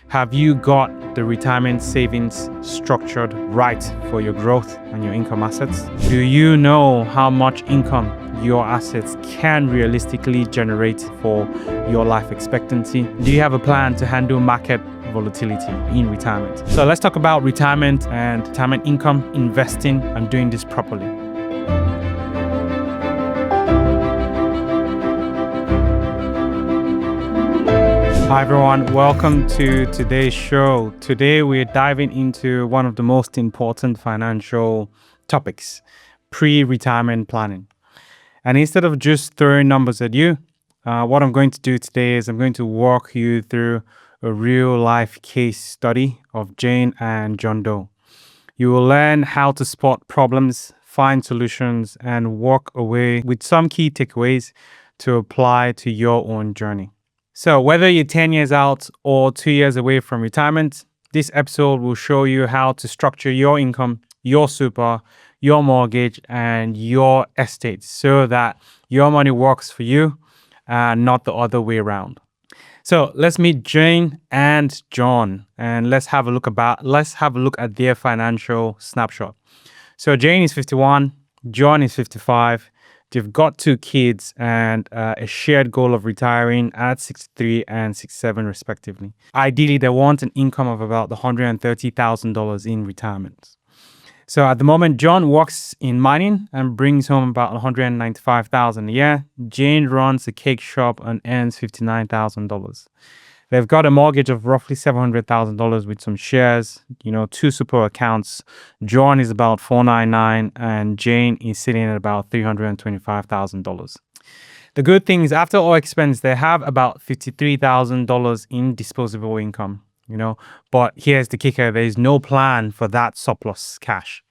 Have you got the retirement savings structured right for your growth and your income assets? Do you know how much income your assets can realistically generate for your life expectancy? Do you have a plan to handle market volatility in retirement? So let's talk about retirement and retirement income, investing, and doing this properly. Hi everyone, welcome to today's show. Today we're diving into one of the most important financial topics, pre-retirement planning. And instead of just throwing numbers at you, what I'm going to do today is I'm going to walk you through a real life case study of Jane and John Doe. You will learn how to spot problems, find solutions, and walk away with some key takeaways to apply to your own journey. So whether you're 10 years out or 2 years away from retirement, this episode will show you how to structure your income, your super, your mortgage, and your estate so that your money works for you and not the other way around. So let's meet Jane and John and let's have a look at their financial snapshot. So Jane is 51, John is 55. They've got 2 kids and a shared goal of retiring at 63 and 67 respectively. Ideally, they want an income of about $130,000 in retirement. So at the moment, John works in mining and brings home about $195,000 a year. Jane runs a cake shop and earns $59,000. They've got a mortgage of roughly $700,000 with some shares, 2 super accounts. John is about $499 and Jane is sitting at about $325,000. The good thing is after all expense, they have about $53,000 in disposable income, but here's the kicker. There is no plan for that surplus cash.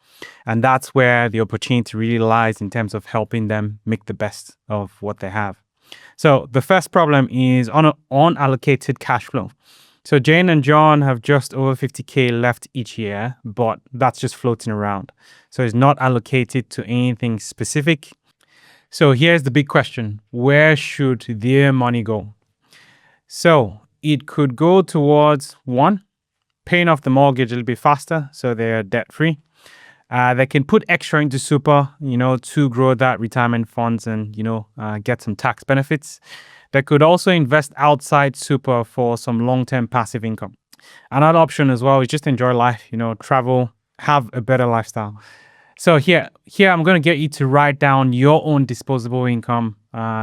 And that's where the opportunity really lies in terms of helping them make the best of what they have. So the first problem is unallocated cash flow. So Jane and John have just over $50K left each year, but that's just floating around. So it's not allocated to anything specific. So here's the big question. Where should their money go? So it could go towards 1, paying off the mortgage a little bit faster so they're debt-free. They can put extra into super, to grow that retirement funds and, get some tax benefits. They could also invest outside super for some long-term passive income. Another option as well is just enjoy life, travel, have a better lifestyle. So here I'm going to get you to write down your own disposable income,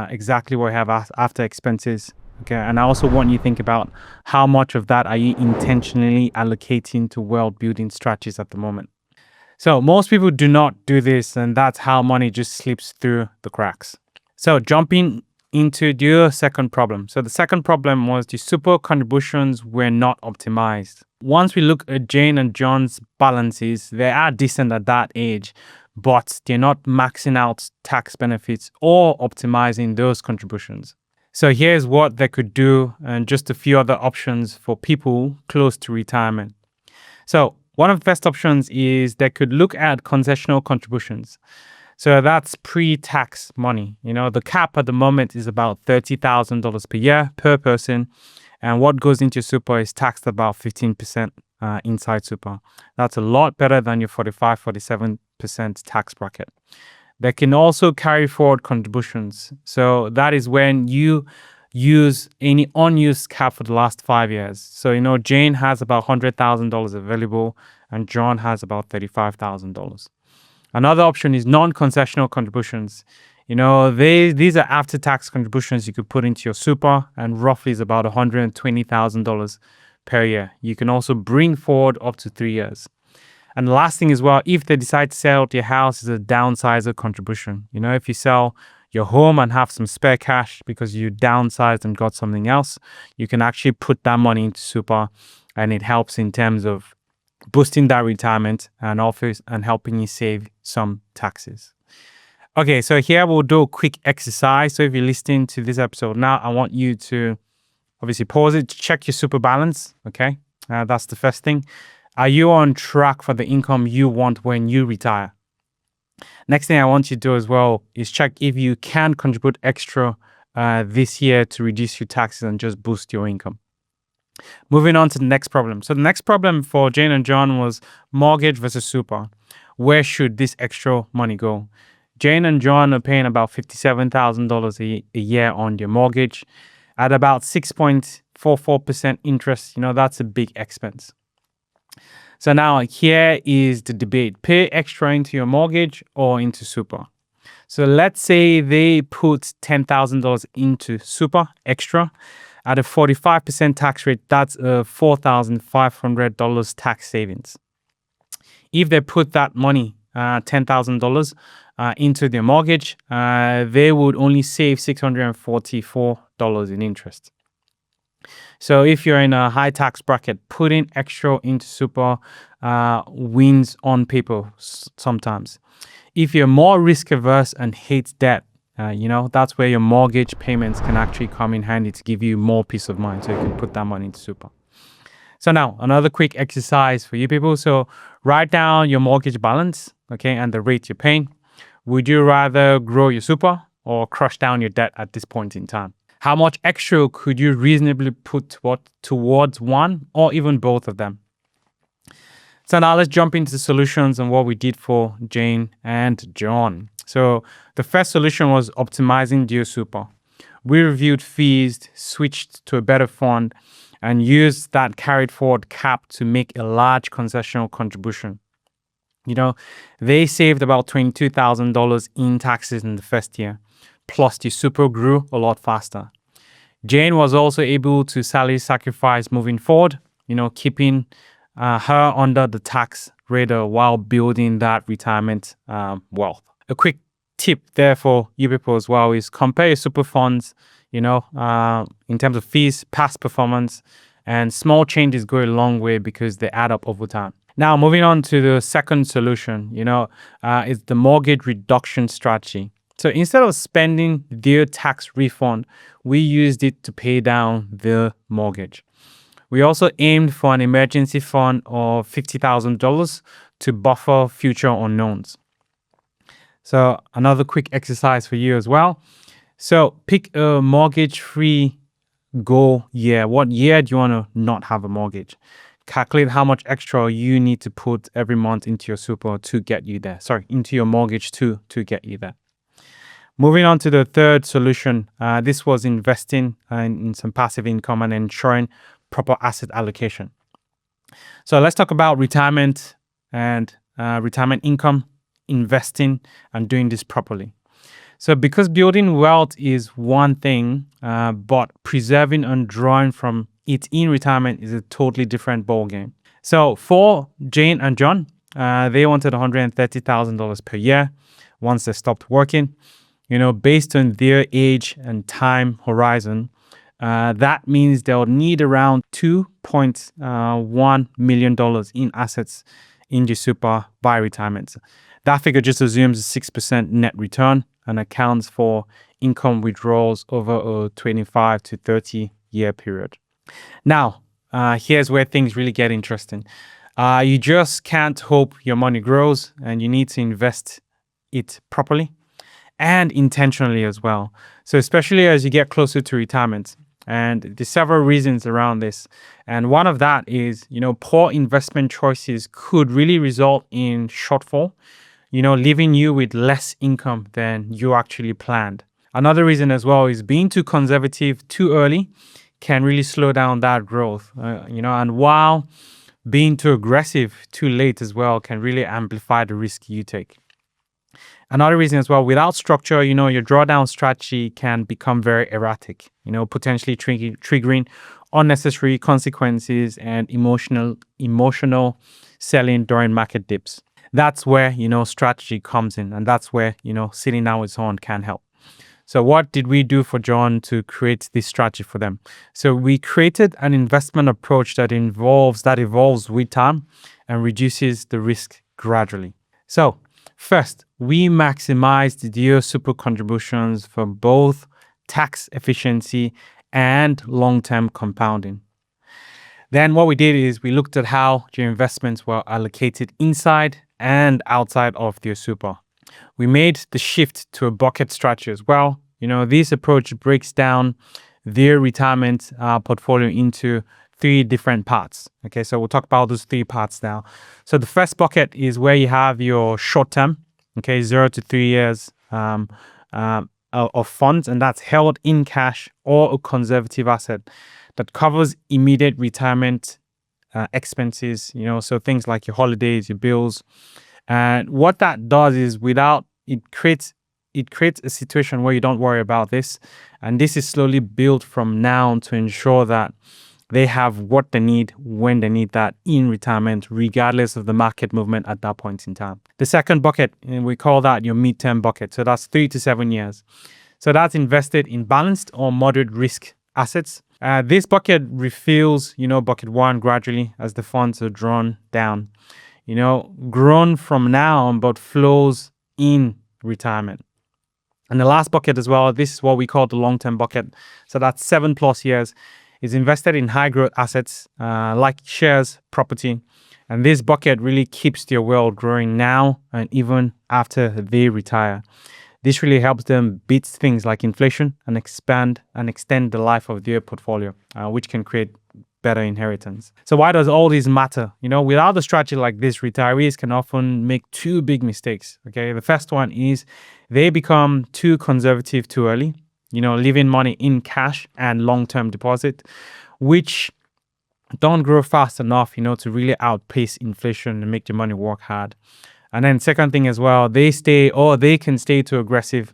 exactly what you have after expenses. Okay, and I also want you to think about how much of that are you intentionally allocating to wealth building strategies at the moment. So most people do not do this, and that's how money just slips through the cracks. So jumping into the second problem. So the second problem was the super contributions were not optimized. Once we look at Jane and John's balances, they are decent at that age, but they're not maxing out tax benefits or optimizing those contributions. So here's what they could do and just a few other options for people close to retirement. So one of the best options is they could look at concessional contributions. So that's pre-tax money. The cap at the moment is about $30,000 per year per person. And what goes into super is taxed about 15% inside super. That's a lot better than your 45-47% tax bracket. They can also carry forward contributions. So that is when you use any unused cap for the last 5 years. So, Jane has about $100,000 available and John has about $35,000. Another option is non-concessional contributions. These are after-tax contributions you could put into your super and roughly is about $120,000 per year. You can also bring forward up to 3 years. And the last thing as well, if they decide to sell your house, is a downsizer contribution. If you sell your home and have some spare cash because you downsized and got something else, you can actually put that money into super and it helps in terms of boosting that retirement and helping you save some taxes. Okay, so here we'll do a quick exercise. So if you're listening to this episode now, I want you to obviously pause it, check your super balance. Okay, that's the first thing. Are you on track for the income you want when you retire? Next thing I want you to do as well is check if you can contribute extra this year to reduce your taxes and just boost your income. Moving on to the next problem. So the next problem for Jane and John was mortgage versus super. Where should this extra money go? Jane and John are paying about $57,000 a year on their mortgage at about 6.44% interest. That's a big expense. So now here is the debate. Pay extra into your mortgage or into super. So let's say they put $10,000 into super extra at a 45% tax rate. That's a $4,500 tax savings. If they put that money, $10,000 into their mortgage, they would only save $644 in interest. So if you're in a high tax bracket, putting extra into super wins on paper sometimes. If you're more risk averse and hate debt, that's where your mortgage payments can actually come in handy to give you more peace of mind. So you can put that money into super. So now another quick exercise for you people. So write down your mortgage balance, okay, and the rate you're paying. Would you rather grow your super or crush down your debt at this point in time? How much extra could you reasonably put towards one or even both of them? So now let's jump into the solutions and what we did for Jane and John. So the first solution was optimizing your super. We reviewed fees, switched to a better fund, and used that carried forward cap to make a large concessional contribution. They saved about $22,000 in taxes in the first year. Plus, the super grew a lot faster. Jane was also able to salary sacrifice moving forward, keeping her under the tax radar while building that retirement wealth. A quick tip there for you people as well is compare your super funds, in terms of fees, past performance, and small changes go a long way because they add up over time. Now, moving on to the second solution, is the mortgage reduction strategy. So instead of spending their tax refund, we used it to pay down the mortgage. We also aimed for an emergency fund of $50,000 to buffer future unknowns. So another quick exercise for you as well. So pick a mortgage-free goal year. What year do you want to not have a mortgage? Calculate how much extra you need to put every month into your super to get you there. Into your mortgage to get you there. Moving on to the third solution, this was investing in some passive income and ensuring proper asset allocation. So let's talk about retirement and retirement income, investing, and doing this properly. So because building wealth is one thing, but preserving and drawing from it in retirement is a totally different ballgame. So for Jane and John, they wanted $130,000 per year once they stopped working. Based on their age and time horizon, that means they'll need around $2.1 million in assets in the super by retirement. That figure just assumes a 6% net return and accounts for income withdrawals over a 25 to 30 year period. Now, here's where things really get interesting. You just can't hope your money grows, and you need to invest it properly and intentionally as well. So especially as you get closer to retirement, and there's several reasons around this. And one of that is, poor investment choices could really result in shortfall, leaving you with less income than you actually planned. Another reason as well is being too conservative too early can really slow down that growth, and while being too aggressive too late as well can really amplify the risk you take. Another reason as well, without structure, your drawdown strategy can become very erratic, potentially triggering unnecessary consequences and emotional selling during market dips. That's where, strategy comes in, and that's where, sitting down with someone can help. So what did we do for John to create this strategy for them? So we created an investment approach that evolves with time and reduces the risk gradually. So first, we maximized their super contributions for both tax efficiency and long-term compounding. Then what we did is we looked at how their investments were allocated inside and outside of their super. We made the shift to a bucket strategy as well. This approach breaks down their retirement portfolio into three different parts. Okay, so we'll talk about those three parts now. So the first bucket is where you have your short term, okay, 0 to 3 years of funds, and that's held in cash or a conservative asset that covers immediate retirement expenses, so things like your holidays, your bills. And what that does is it creates a situation where you don't worry about this. And this is slowly built from now to ensure that they have what they need when they need that in retirement, regardless of the market movement at that point in time. The second bucket, and we call that your midterm bucket. So that's 3 to 7 years. So that's invested in balanced or moderate risk assets. This bucket refills, bucket one gradually as the funds are drawn down, grown from now on, but flows in retirement. And the last bucket as well, this is what we call the long-term bucket. So that's 7+ years. Is invested in high growth assets like shares, property. And this bucket really keeps their wealth growing now and even after they retire. This really helps them beat things like inflation and expand and extend the life of their portfolio, which can create better inheritance. So why does all this matter? Without a strategy like this, retirees can often make two big mistakes. Okay, the first one is they become too conservative too early, leaving money in cash and long-term deposit, which don't grow fast enough, to really outpace inflation and make your money work hard. And then second thing as well, they can stay too aggressive.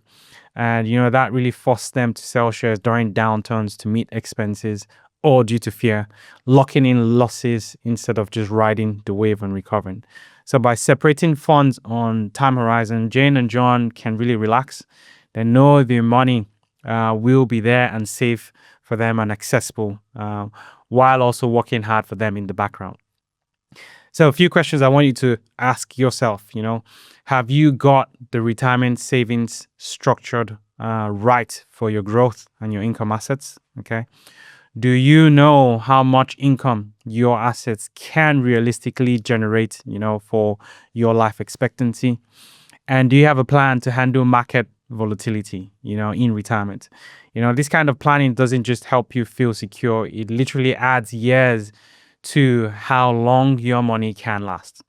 And, that really forces them to sell shares during downturns to meet expenses or due to fear, locking in losses instead of just riding the wave and recovering. So by separating funds on time horizon, Jane and John can really relax. They know their money will be there and safe for them and accessible while also working hard for them in the background. So a few questions I want you to ask yourself, have you got the retirement savings structured right for your growth and your income assets? Okay. Do you know how much income your assets can realistically generate, for your life expectancy? And do you have a plan to handle market volatility, in retirement? This kind of planning doesn't just help you feel secure. It literally adds years to how long your money can last.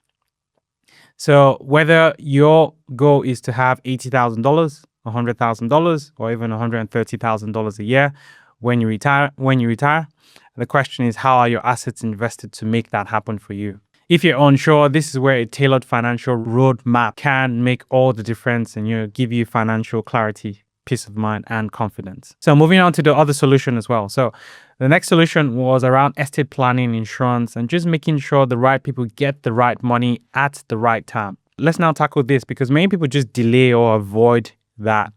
So whether your goal is to have $80,000, $100,000, or even $130,000 a year when you retire, the question is, how are your assets invested to make that happen for you? If you're unsure, this is where a tailored financial roadmap can make all the difference and give you financial clarity, peace of mind, and confidence. So moving on to the other solution as well. So the next solution was around estate planning, insurance, and just making sure the right people get the right money at the right time. Let's now tackle this because many people just delay or avoid that,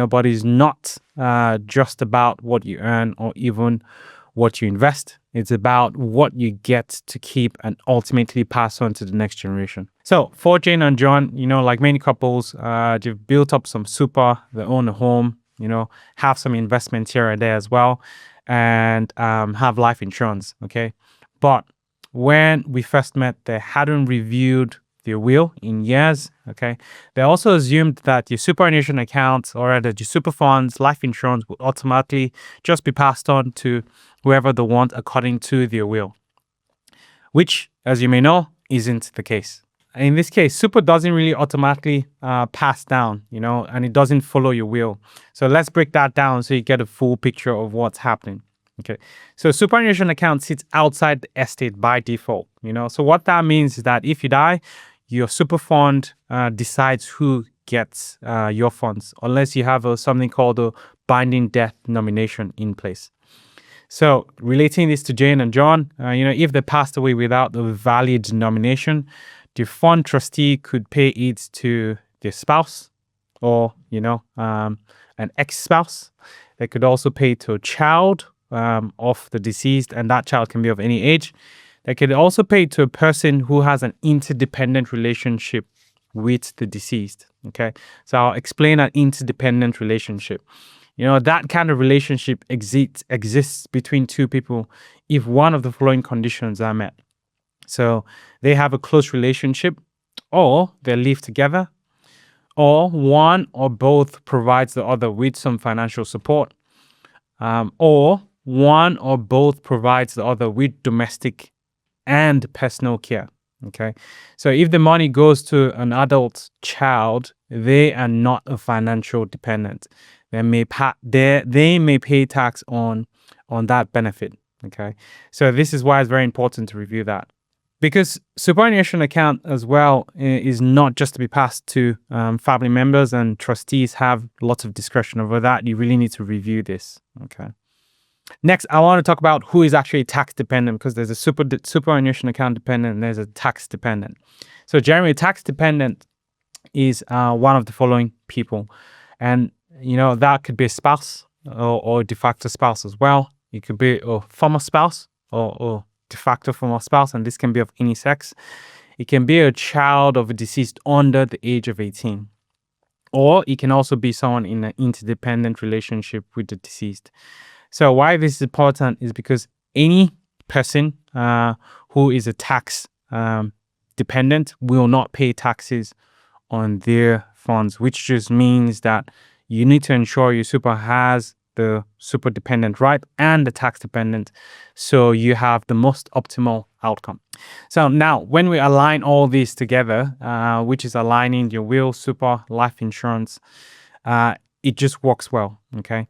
but it's not just about what you earn or even what you invest. It's about what you get to keep and ultimately pass on to the next generation. So for Jane and John, like many couples, they've built up some super, they own a home, have some investments here and there as well, and have life insurance, okay? But when we first met, they hadn't reviewed their will in years, okay? They also assumed that your superannuation accounts or rather your super funds, life insurance would automatically just be passed on to whoever they want according to their will, which, as you may know, isn't the case. In this case, super doesn't really automatically pass down, and it doesn't follow your will. So let's break that down so you get a full picture of what's happening. Okay, so superannuation account sits outside the estate by default, So what that means is that if you die, your super fund decides who gets your funds, unless you have something called a binding death nomination in place. So relating this to Jane and John, if they passed away without a valid nomination, the fund trustee could pay it to their spouse or, an ex-spouse. They could also pay to a child of the deceased, and that child can be of any age. They could also pay to a person who has an interdependent relationship with the deceased. Okay, so I'll explain an interdependent relationship. That kind of relationship exists between two people if one of the following conditions are met. So they have a close relationship, or they live together, or one or both provides the other with some financial support, or one or both provides the other with domestic and personal care. Okay. So if the money goes to an adult child, they are not a financial dependent. They may pay tax on that benefit. Okay. So this is why it's very important to review that. Because superannuation account as well is not just to be passed to family members, and trustees have lots of discretion over that. You really need to review this. Okay. Next, I want to talk about who is actually tax dependent, because there's a superannuation account dependent and there's a tax dependent. So generally, tax dependent is one of the following people. And, that could be a spouse or de facto spouse as well. It could be a former spouse or de facto former spouse, and this can be of any sex. It can be a child of a deceased under the age of 18. Or it can also be someone in an interdependent relationship with the deceased. So why this is important is because any person who is a tax dependent will not pay taxes on their funds, which just means that you need to ensure your super has the super dependent right and the tax dependent, so you have the most optimal outcome. So now when we align all these together, which is aligning your will, super, life insurance, it just works well. Okay.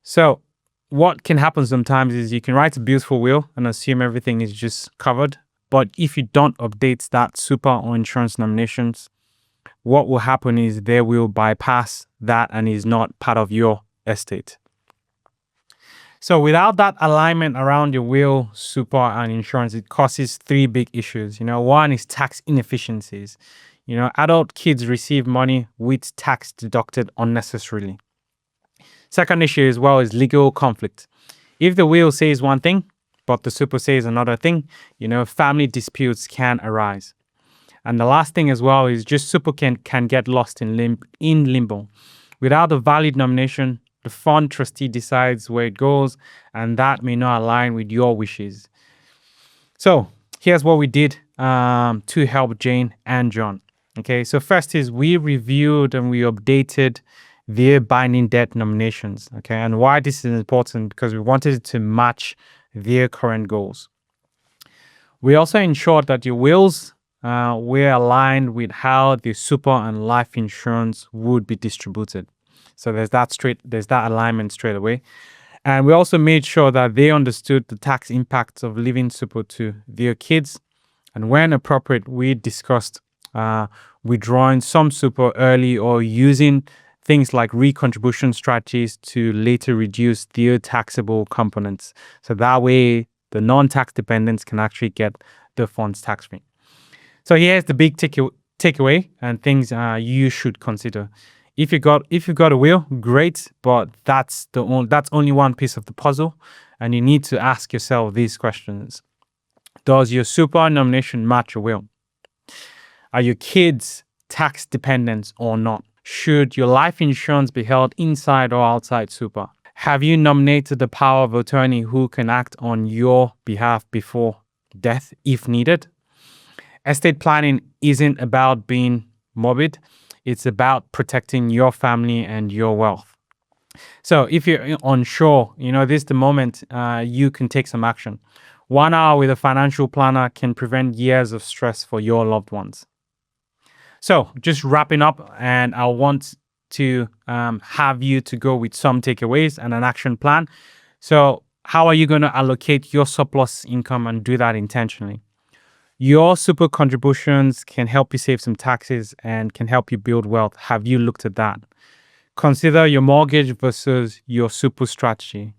So what can happen sometimes is you can write a beautiful will and assume everything is just covered. But if you don't update that super or insurance nominations, what will happen is they will bypass that and is not part of your estate. So without that alignment around your will, super, and insurance, it causes three big issues. One is tax inefficiencies. Adult kids receive money with tax deducted unnecessarily. Second issue as well is legal conflict. If the will says one thing, but the super says another thing, family disputes can arise. And the last thing as well is just super can get lost in limbo. Without a valid nomination, the fund trustee decides where it goes, and that may not align with your wishes. So here's what we did to help Jane and John. Okay, so first is we reviewed and we updated their binding debt nominations. Okay, and why this is important, because we wanted it to match their current goals. We also ensured that your wills were aligned with how the super and life insurance would be distributed. So there's that alignment straight away. And we also made sure that they understood the tax impacts of leaving super to their kids. And when appropriate, we discussed withdrawing some super early or using things like recontribution strategies to later reduce their taxable components. So that way, the non-tax dependents can actually get the funds tax-free. So here's the big takeaway and things you should consider. If you got a will, great, but that's only one piece of the puzzle, and you need to ask yourself these questions. Does your super nomination match your will? Are your kids tax dependents or not? Should your life insurance be held inside or outside super? Have you nominated the power of attorney who can act on your behalf before death if needed? Estate planning isn't about being morbid. It's about protecting your family and your wealth. So if you're unsure, this is the moment you can take some action. 1 hour with a financial planner can prevent years of stress for your loved ones. So just wrapping up, and I want to have you to go with some takeaways and an action plan. So how are you going to allocate your surplus income and do that intentionally? Your super contributions can help you save some taxes and can help you build wealth. Have you looked at that? Consider your mortgage versus your super strategy.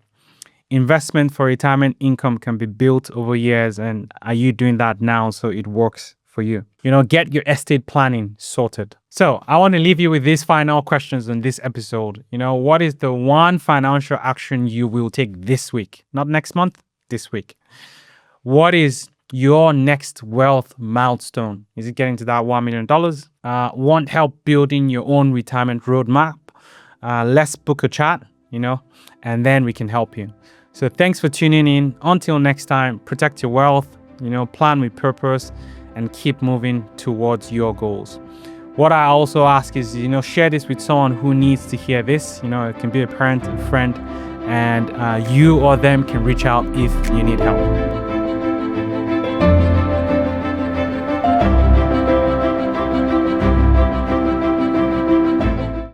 Investment for retirement income can be built over years, and are you doing that now so it works for you? Get your estate planning sorted. So I want to leave you with these final questions in this episode. What is the one financial action you will take this week? Not next month, this week. What is your next wealth milestone? Is it getting to that $1 million? Want help building your own retirement roadmap? Let's book a chat, and then we can help you. So thanks for tuning in. Until next time, protect your wealth, plan with purpose, and keep moving towards your goals. What I also ask is, share this with someone who needs to hear this. It can be a parent, a friend, and you or them can reach out if you need help.